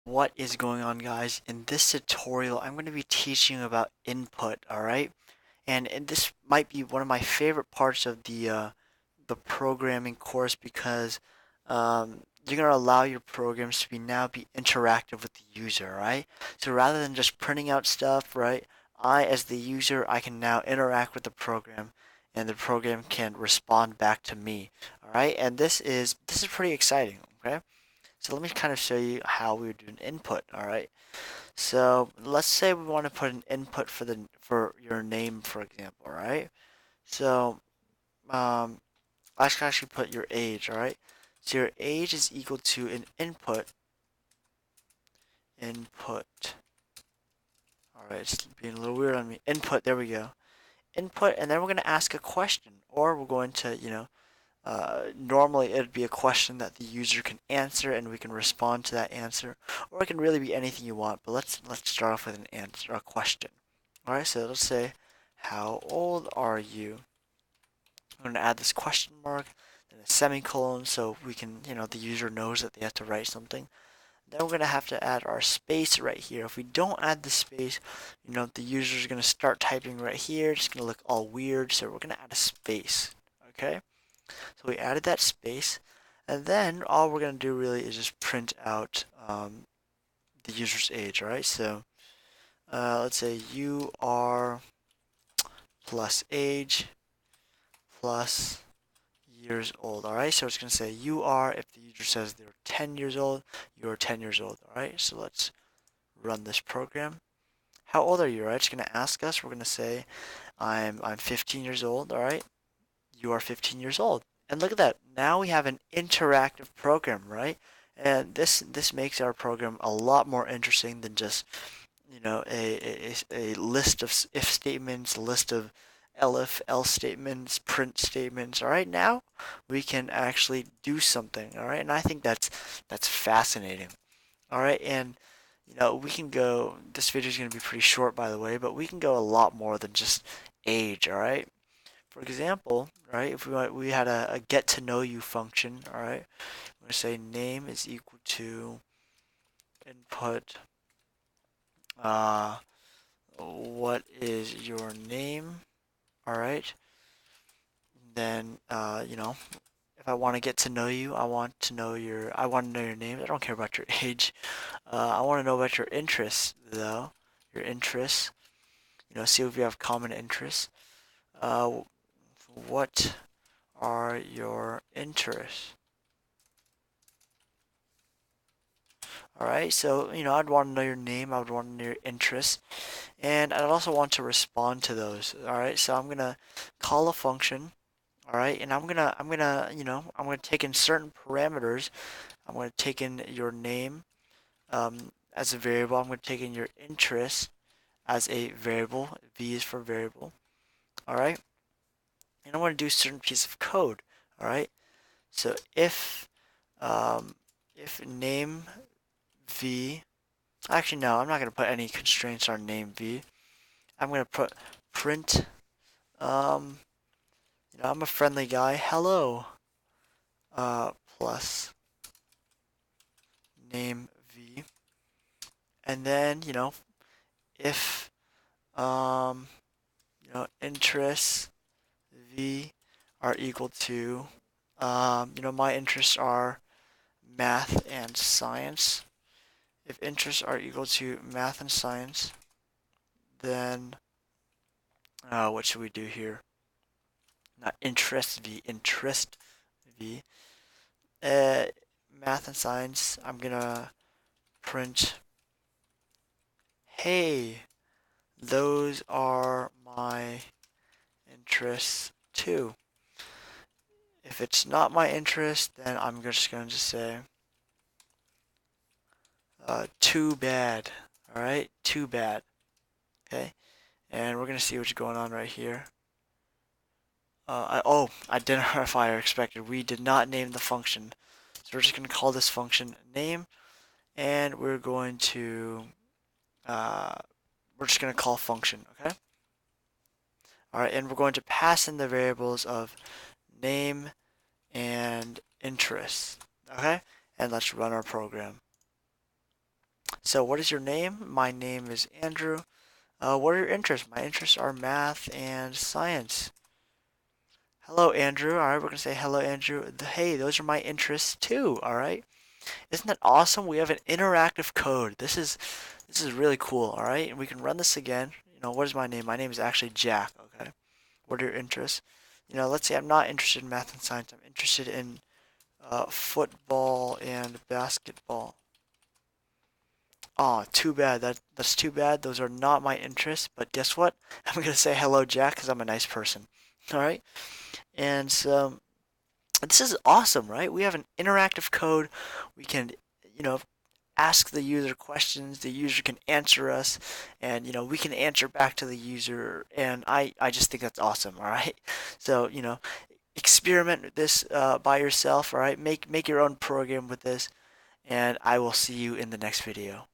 What is going on, guys? In this tutorial, I'm going to be teaching you about input, all right? And this might be one of my favorite parts of the programming course because you're going to allow your programs to be interactive with the user, right? So rather than just printing out stuff, right? As the user, I can now interact with the program, and the program can respond back to me, all right? And this is pretty exciting, okay? So let me kind of show you how we would do an input, all right? So let's say we want to put an input for your name, for example, right? So I should actually put your age, all right? So your age is equal to an input. All right, it's being a little weird on me. Input, there we go. Input, and then we're going to ask a question, or we're going to, normally it'd be a question that the user can answer and we can respond to that answer, or it can really be anything you want. But let's start off with an answer, a question. All right, so let's say, how old are you? I'm going to add this question mark and a semicolon so we can, the user knows that they have to write something. Then we're going to have to add our space right here. If we don't add the space, the user is going to start typing right here. It's going to look all weird, so we're going to add a space. Okay? So we added that space, and then all we're going to do really is just print out the user's age, right? So let's say you are plus age plus years old, all right? So it's going to say you are, if the user says they're 10 years old, you are 10 years old, all right? So let's run this program. How old are you, right? It's going to ask us. We're going to say I'm 15 years old, all right? You are 15 years old. And look at that. Now we have an interactive program, right? And this makes our program a lot more interesting than just, a list of if statements, a list of elif, else statements, print statements. All right, now we can actually do something. All right, and I think that's fascinating. All right, and we can go. This video is going to be pretty short, by the way, but we can go a lot more than just age. All right. For example, right, if we had a get to know you function, all right, I'm going to say name is equal to input, uh, what is your name, all right, then, if I want to get to know you, I want to know your name. I don't care about your age. I want to know about your interests, though, your interests, see if you have common interests. Uh, what are your interests? All right, so I'd want to know your name, I would want to know your interests, and I'd also want to respond to those. All right, so I'm gonna call a function. All right, and I'm gonna take in certain parameters. I'm gonna take in your name as a variable. I'm gonna take in your interest as a variable. V is for variable. All right, and I want to do a certain piece of code. All right, so um, if name v. Actually, no, I'm not going to put any constraints on name v. I'm going to put print, um, I'm a friendly guy, hello, plus name v. And then, if, um, interests v are equal to, my interests are math and science. If interests are equal to math and science, then, what should we do here? Not interest v. Uh, Math and science, I'm gonna print, hey, those are my interests too. If it's not my interest, then I'm just gonna say, too bad. All right, too bad. Okay, and we're gonna see what's going on right here. Identifier expected. We did not name the function, so we're just gonna call this function name, and uh, we're just gonna call function. Okay. All right, and we're going to pass in the variables of name and interest. Okay, and let's run our program. So what is your name? My name is Andrew. What are your interests? My interests are math and science. Hello, Andrew. All right, we're gonna say hello, Andrew. Hey, those are my interests too. All right. Isn't that awesome? We have an interactive code. This is really cool. All right, and we can run this again. What is my name? My name is actually Jack. Okay. What are your interests? Let's say I'm not interested in math and science. I'm interested in football and basketball. Oh, too bad. That's too bad. Those are not my interests. But guess what? I'm gonna say hello, Jack, because I'm a nice person. All right. And so this is awesome, right? We have an interactive code. We can, you know, ask the user questions. The user can answer us, and we can answer back to the user. And I just think that's awesome. All right. So experiment with this by yourself. All right. Make your own program with this, and I will see you in the next video.